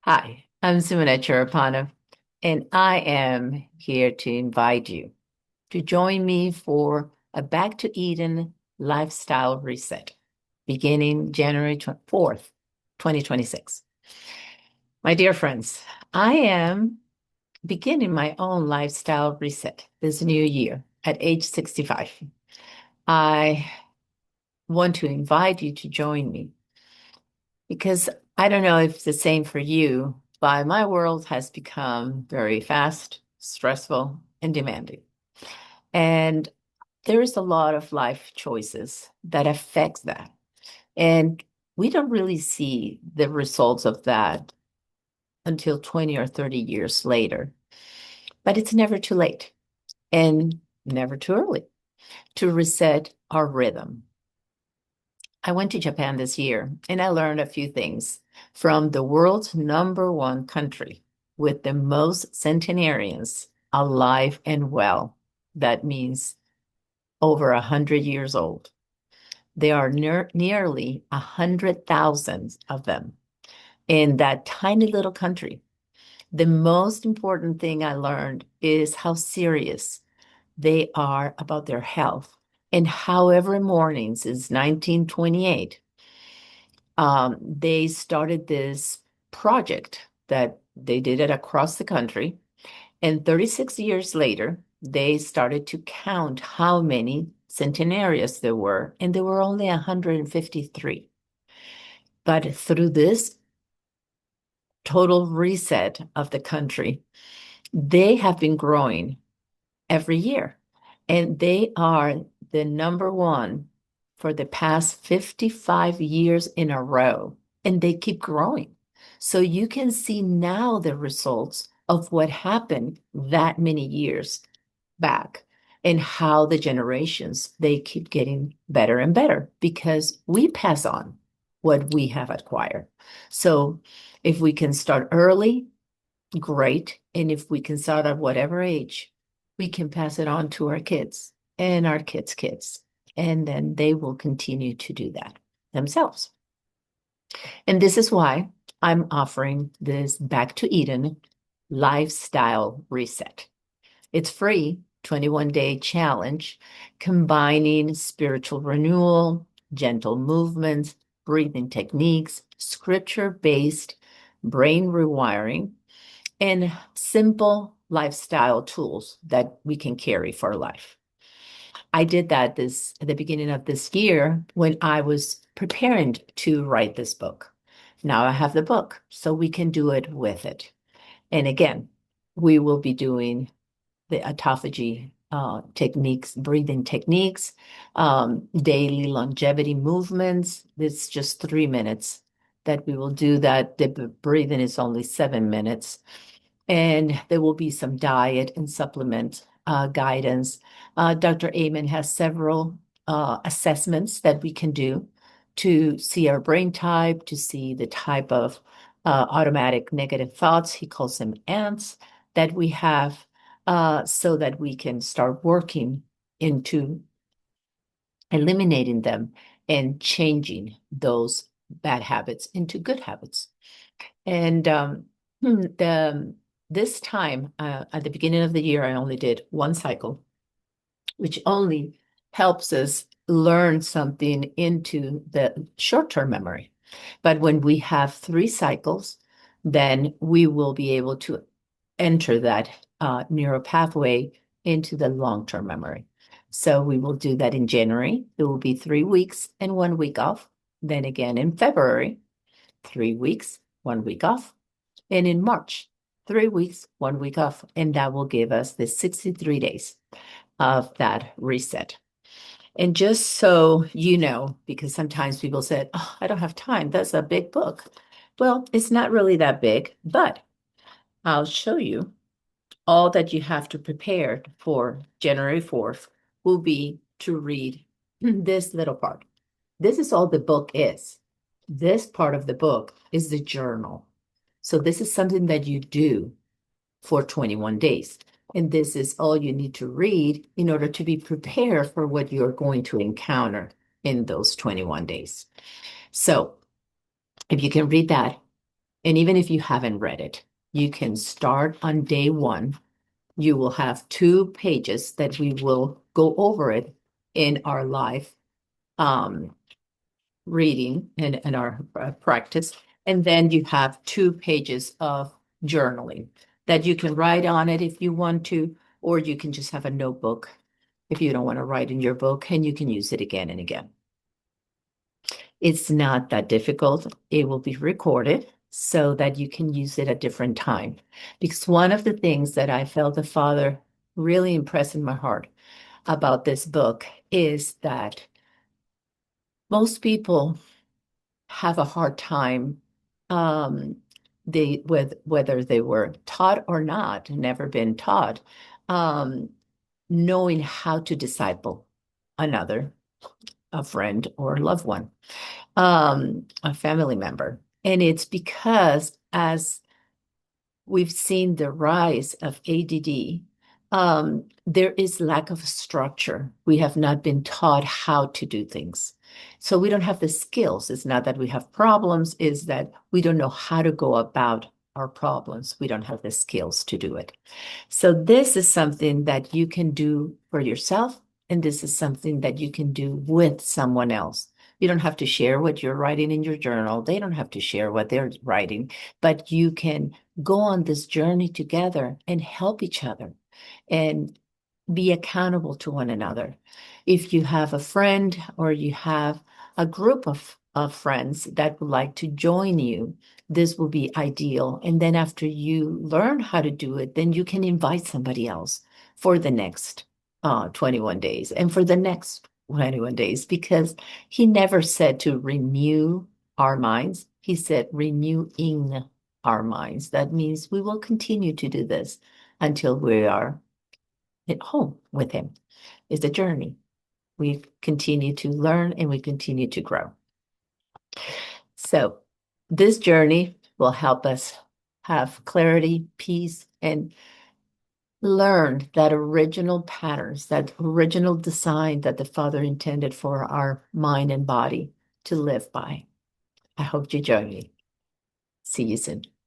Hi, I'm Sumana Chirapana, and I am here to invite you to join me for a Back to Eden lifestyle reset beginning January 4th, 2026. My dear friends, I am beginning my own lifestyle reset this new year at age 65. I want to invite you to join me because I don't know if it's the same for you, but my world has become very fast, stressful, and demanding. And there is a lot of life choices that affects that. And we don't really see the results of that until 20 or 30 years later. But it's never too late and never too early to reset our rhythm. I went to Japan this year and I learned a few things from the world's number one country with the most centenarians alive and well. That means over 100 years old. There are nearly 100,000 of them in that tiny little country. The most important thing I learned is how serious they are about their health and how every morning since 1928 they started this project that they did it across the country. And 36 years later, they started to count how many centenarians there were, and there were only 153. But through this total reset of the country, they have been growing every year. And they are the number one for the past 55 years in a row, and they keep growing. So you can see now the results of what happened that many years back and how the generations they keep getting better and better because we pass on what we have acquired. So if we can start early, great. And if we can start at whatever age, we can pass it on to our kids and our kids' kids. And then they will continue to do that themselves. And this is why I'm offering this Back to Eden lifestyle reset. It's free, 21-day challenge, combining spiritual renewal, gentle movements, breathing techniques, scripture-based brain rewiring, and simple lifestyle tools that we can carry for life. I did that this at the beginning of this year when I was preparing to write this book. Now I have the book, so we can do it with it. And again, we will be doing the autophagy techniques, breathing techniques, daily longevity movements. It's just 3 minutes that we will do that. The breathing is only 7 minutes. And there will be some diet and supplement guidance. Dr. Amen has several assessments that we can do to see our brain type, to see the type of automatic negative thoughts, he calls them ants, that we have so that we can start working into eliminating them and changing those bad habits into good habits. And this time at the beginning of the year, I only did one cycle, which only helps us learn something into the short-term memory. But when we have three cycles, then we will be able to enter that neural pathway into the long-term memory. So we will do that in January. It will be 3 weeks and 1 week off. Then again in February, 3 weeks, 1 week off. And in March, 3 weeks, 1 week off. And that will give us the 63 days of that reset. And just so you know, because sometimes people said, oh, I don't have time. That's a big book. Well, it's not really that big, but I'll show you all that you have to prepare for January 4th will be to read this little part. This is all the book is. This part of the book is the journal. So this is something that you do for 21 days. And this is all you need to read in order to be prepared for what you're going to encounter in those 21 days. So if you can read that, And even if you haven't read it, you can start on day one. You will have 2 pages that we will go over it in our live reading and our practice. And then you have 2 pages of journaling that you can write on it if you want to, or you can just have a notebook if you don't want to write in your book, and you can use it again and again. It's not that difficult. It will be recorded so that you can use it at different time. Because one of the things that I felt the Father really impressed in my heart about this book is that most people have a hard time with whether they were taught or not, never been taught, um, knowing how to disciple another, a friend or loved one, a family member. And it's because as we've seen the rise of ADD, there is lack of structure. We have not been taught how to do things. So we don't have the skills. It's not that we have problems, is that we don't know how to go about our problems. We don't have the skills to do it. So this is something that you can do for yourself, and this is something that you can do with someone else. You don't have to share what you're writing in your journal. They don't have to share what they're writing, but you can go on this journey together and help each other and be accountable to one another. If you have a friend or you have a group of friends that would like to join you, this will be ideal. And then after you learn how to do it, then you can invite somebody else for the next 21 days and for the next 21 days, because he never said to renew our minds. He said renewing our minds. That means we will continue to do this until we are at home with him. It's a journey. We continue to learn and we continue to grow. So this journey will help us have clarity, peace, and learn that original patterns, that original design that the Father intended for our mind and body to live by. I hope you join me. See you soon.